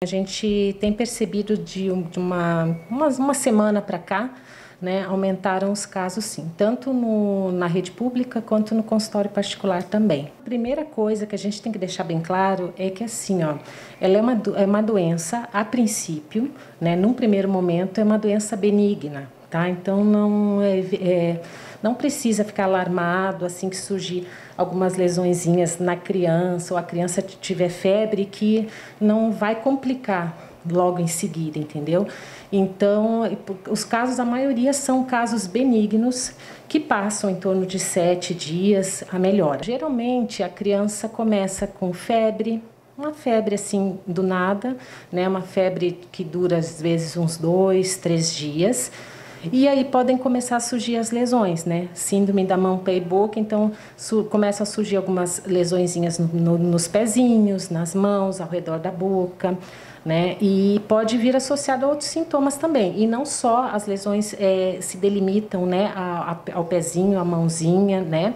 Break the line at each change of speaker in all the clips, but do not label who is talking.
A gente tem percebido de uma semana para cá, né, aumentaram os casos sim, tanto na rede pública quanto no consultório particular também. A primeira coisa que a gente tem que deixar bem claro é que assim, ó, ela é uma doença, a princípio, né, num primeiro momento, é uma doença benigna, tá? Então não precisa ficar alarmado assim que surgir algumas lesõezinhas na criança ou a criança tiver febre que não vai complicar logo em seguida, entendeu? Então, os casos, a maioria são casos benignos que passam em torno de 7 dias a melhora. Geralmente, a criança começa com febre, uma febre assim do nada, né? Uma febre que dura às vezes uns 2, 3 dias. E aí podem começar a surgir as lesões, né? Síndrome da mão, pé e boca, então começam a surgir algumas lesõezinhas nos pezinhos, nas mãos, ao redor da boca, né? E pode vir associado a outros sintomas também. E não só as lesões se delimitam, né, ao pezinho, à mãozinha, né?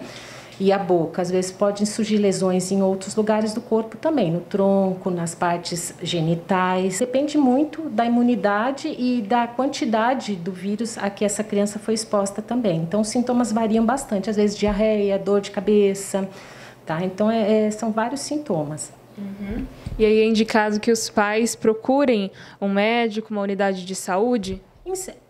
E a boca, às vezes podem surgir lesões em outros lugares do corpo também, no tronco, nas partes genitais. Depende muito da imunidade e da quantidade do vírus a que essa criança foi exposta também. Então, os sintomas variam bastante, às vezes diarreia, dor de cabeça, tá? Então, são vários sintomas.
Uhum. E aí é indicado que os pais procurem um médico, uma unidade de saúde?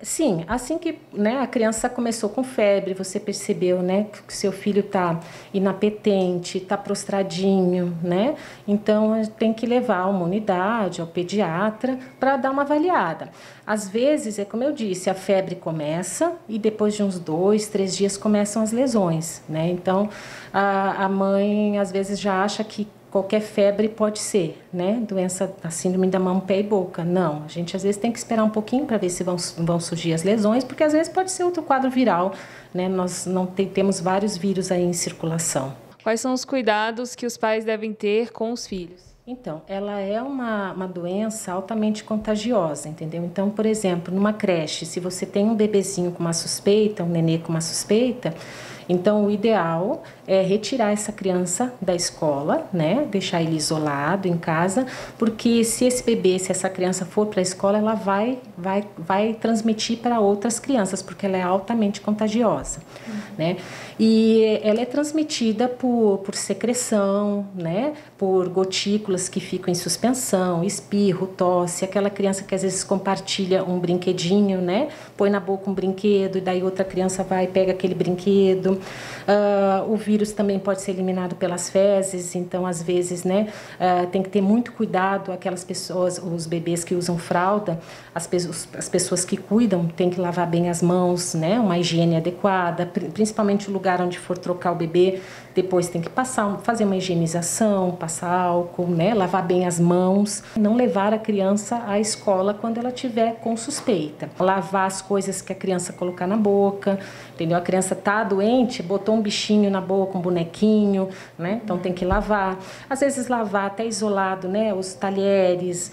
Sim, assim que, né, a criança começou com febre, você percebeu, né, que seu filho está inapetente, está prostradinho, né? Então tem que levar a uma unidade, ao pediatra, para dar uma avaliada. Às vezes, é como eu disse, a febre começa e depois de uns 2, 3 dias começam as lesões, né? Então a mãe às vezes já acha que qualquer febre pode ser, né? Doença da síndrome da mão, pé e boca. Não, a gente às vezes tem que esperar um pouquinho para ver se vão surgir as lesões, porque às vezes pode ser outro quadro viral, né? Nós não temos vários vírus aí em circulação.
Quais são os cuidados que os pais devem ter com os filhos?
Então, ela é uma doença altamente contagiosa, entendeu? Então, por exemplo, numa creche, se você tem um bebezinho com uma suspeita, um nenê com uma suspeita, então o ideal é retirar essa criança da escola, né? Deixar ele isolado em casa, porque se essa criança for para a escola, ela vai transmitir para outras crianças, porque ela é altamente contagiosa, né? E ela é transmitida por secreção, né? Por gotículas que ficam em suspensão, espirro, tosse, aquela criança que às vezes compartilha um brinquedinho, né? Põe na boca um brinquedo e daí outra criança vai e pega aquele brinquedo. O vírus também pode ser eliminado pelas fezes, então às vezes, né, tem que ter muito cuidado, aquelas pessoas, os bebês que usam fralda, as pessoas que cuidam têm que lavar bem as mãos, né, uma higiene adequada, principalmente o lugar onde for trocar o bebê, depois tem que fazer uma higienização, passar álcool, né, lavar bem as mãos, não levar a criança à escola quando ela tiver com suspeita, lavar as coisas que a criança colocar na boca, entendeu? A criança tá doente, botou um bichinho na boca, um bonequinho, né? Então tem que lavar. Às vezes lavar até isolado, né? Os talheres,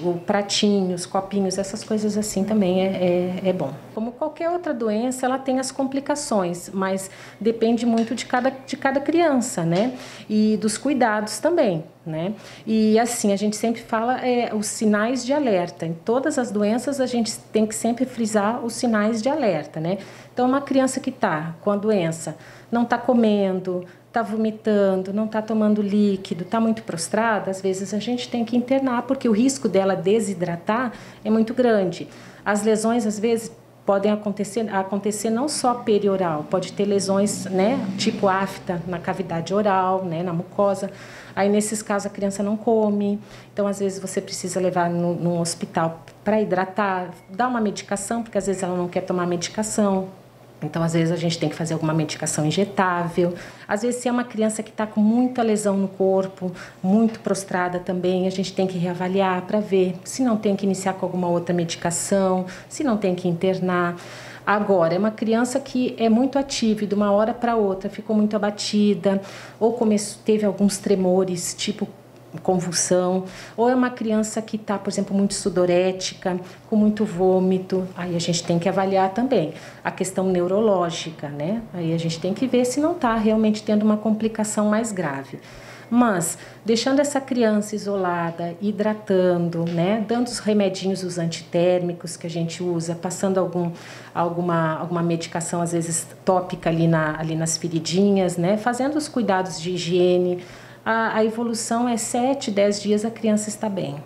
o pratinho, os copinhos, essas coisas assim também é bom. Como qualquer outra doença, ela tem as complicações, mas depende muito de cada criança, né? E dos cuidados também, né? E assim, a gente sempre fala os sinais de alerta. Em todas as doenças, a gente tem que sempre frisar os sinais de alerta, né? Então, uma criança que está com a doença, não está comendo, está vomitando, não está tomando líquido, está muito prostrada, às vezes a gente tem que internar, porque o risco dela desidratar é muito grande. As lesões, às vezes, podem acontecer não só perioral, pode ter lesões, né, tipo afta na cavidade oral, né, na mucosa. Aí, nesses casos, a criança não come. Então, às vezes, você precisa levar num hospital para hidratar, dar uma medicação, porque às vezes ela não quer tomar medicação. Então, às vezes, a gente tem que fazer alguma medicação injetável. Às vezes, se é uma criança que está com muita lesão no corpo, muito prostrada também, a gente tem que reavaliar para ver se não tem que iniciar com alguma outra medicação, se não tem que internar. Agora, é uma criança que é muito ativa e de uma hora para outra ficou muito abatida, ou teve alguns tremores, tipo convulsão, ou é uma criança que está, por exemplo, muito sudorética, com muito vômito, aí a gente tem que avaliar também a questão neurológica, né? Aí a gente tem que ver se não está realmente tendo uma complicação mais grave. Mas, deixando essa criança isolada, hidratando, né? Dando os remedinhos, os antitérmicos que a gente usa, passando alguma medicação, às vezes tópica ali nas feridinhas, né? Fazendo os cuidados de higiene, a evolução é 7, 10 dias a criança está bem.